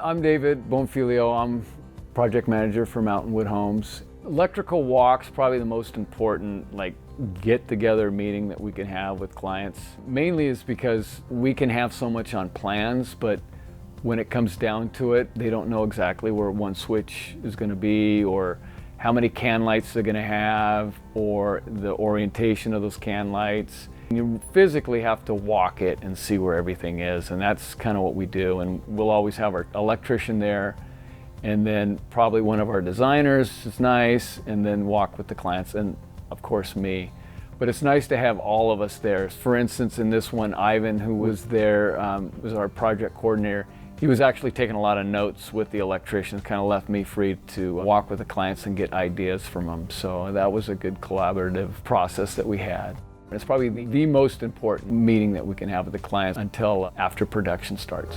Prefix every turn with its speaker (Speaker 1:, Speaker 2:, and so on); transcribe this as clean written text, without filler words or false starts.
Speaker 1: I'm David Bonfiglio. I'm project manager for Mountainwood Homes. Electrical walk's probably the most important get-together meeting that we can have with clients. Mainly is because we can have so much on plans, but when it comes down to it, they don't know exactly where one switch is going to be, or how many can lights they're going to have, or the orientation of those can lights. You physically have to walk it and see where everything is, and that's kind of what we do. And we'll always have our electrician there, and then probably one of our designers is nice, and then walk with the clients, and of course me. But it's nice to have all of us there. For instance, in this one, Ivan, who was there, was our project coordinator. He was actually taking a lot of notes with the electricians, kind of left me free to walk with the clients and get ideas from them. So that was a good collaborative process that we had. It's probably the most important meeting that we can have with the clients until after production starts.